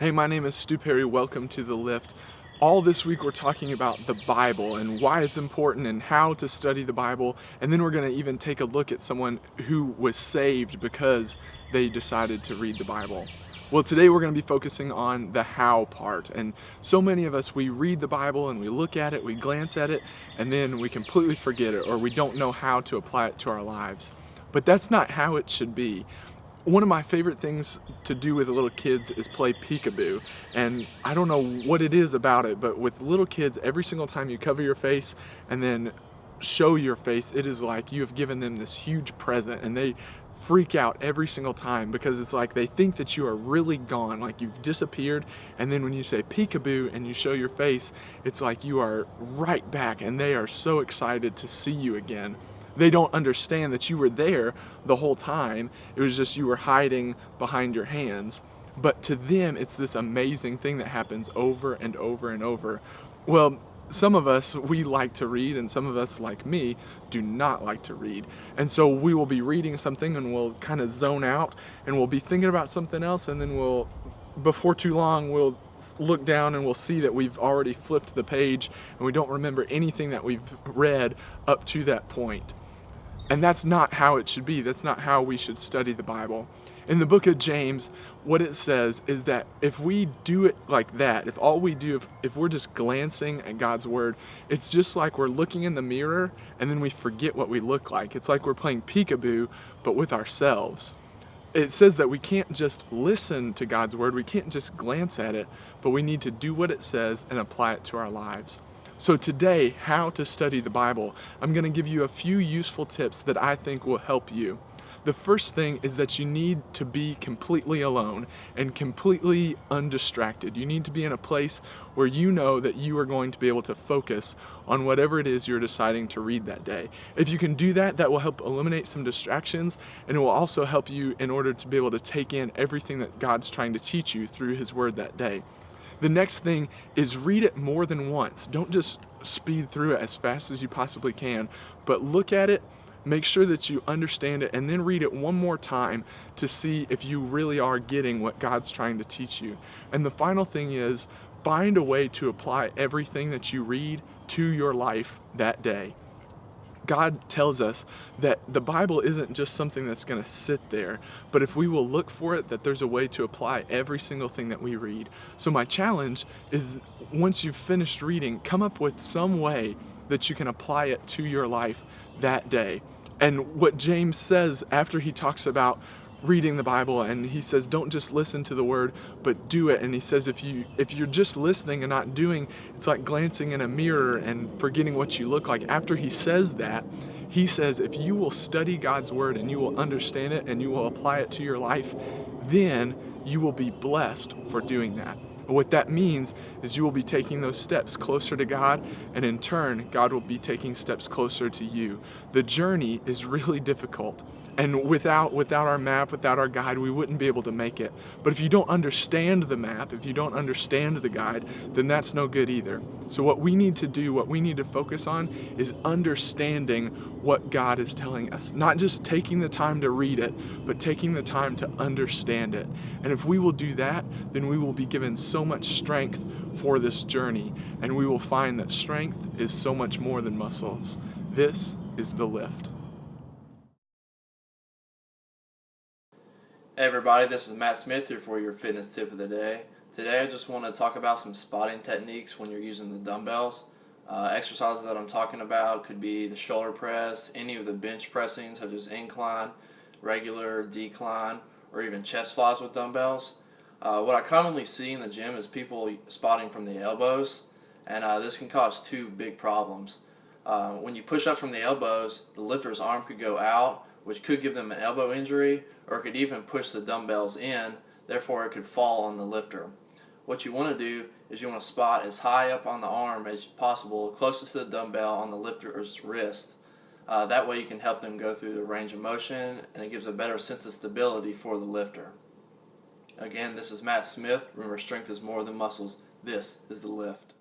Hey, my name is Stu Perry. Welcome to The Lift. All this week we're talking about the Bible and why it's important and how to study the Bible. And then we're going to even take a look at someone who was saved because they decided to read the Bible. Well, today we're going to be focusing on the how part. And so many of us, we read the Bible and we look at it, we glance at it, and then we completely forget it or we don't know how to apply it to our lives. But that's not how it should be. One of my favorite things to do with little kids is play peekaboo, and I don't know what it is about it, but with little kids, every single time you cover your face and then show your face, it is like you have given them this huge present, and they freak out every single time because it's like they think that you are really gone, like you've disappeared, and then when you say peekaboo and you show your face, it's like you are right back, and they are so excited to see you again. They don't understand that you were there the whole time. It was just you were hiding behind your hands. But to them, it's this amazing thing that happens over and over and over. Well, some of us, we like to read, and some of us, like me, do not like to read. And so we will be reading something and we'll kind of zone out and we'll be thinking about something else, and then before too long, we'll look down and we'll see that we've already flipped the page and we don't remember anything that we've read up to that point. And that's not how it should be. That's not how we should study the Bible. In the book of James, what it says is that if we do it like that, if all we do, if we're just glancing at God's word, it's just like we're looking in the mirror and then we forget what we look like. It's like we're playing peekaboo, but with ourselves. It says that we can't just listen to God's word, we can't just glance at it, but we need to do what it says and apply it to our lives. So today, how to study the Bible, I'm going to give you a few useful tips that I think will help you. The first thing is that you need to be completely alone and completely undistracted. You need to be in a place where you know that you are going to be able to focus on whatever it is you're deciding to read that day. If you can do that, that will help eliminate some distractions, and it will also help you in order to be able to take in everything that God's trying to teach you through His Word that day. The next thing is read it more than once. Don't just speed through it as fast as you possibly can, but look at it, make sure that you understand it, and then read it one more time to see if you really are getting what God's trying to teach you. And the final thing is find a way to apply everything that you read to your life that day. God tells us that the Bible isn't just something that's going to sit there, but if we will look for it, that there's a way to apply every single thing that we read. So my challenge is, once you've finished reading, come up with some way that you can apply it to your life that day. And what James says after he talks about reading the Bible, and he says don't just listen to the word but do it, and he says if you're just listening and not doing, it's like glancing in a mirror and forgetting what you look like. After he says that, he says if you will study God's word and you will understand it and you will apply it to your life, then you will be blessed for doing that. And what that means is you will be taking those steps closer to God, and in turn God will be taking steps closer to you. The journey is really difficult, and without our map, without our guide, we wouldn't be able to make it. But if you don't understand the map, if you don't understand the guide, then that's no good either. So what we need to do, what we need to focus on, is understanding what God is telling us. Not just taking the time to read it, but taking the time to understand it. And if we will do that, then we will be given so much strength for this journey, and we will find that strength is so much more than muscles. This is The Lift. Hey everybody, this is Matt Smith here for your fitness tip of the day. Today I just want to talk about some spotting techniques when you're using the dumbbells. Exercises that I'm talking about could be the shoulder press, any of the bench pressing such as incline, regular, decline, or even chest flies with dumbbells. What I commonly see in the gym is people spotting from the elbows, and this can cause two big problems. When you push up from the elbows, the lifter's arm could go out, which could give them an elbow injury, or it could even push the dumbbells in, therefore it could fall on the lifter. What you want to do is you want to spot as high up on the arm as possible, closest to the dumbbell on the lifter's wrist. That way you can help them go through the range of motion, and it gives a better sense of stability for the lifter. Again, this is Matt Smith. Remember, strength is more than muscles. This is The Lift.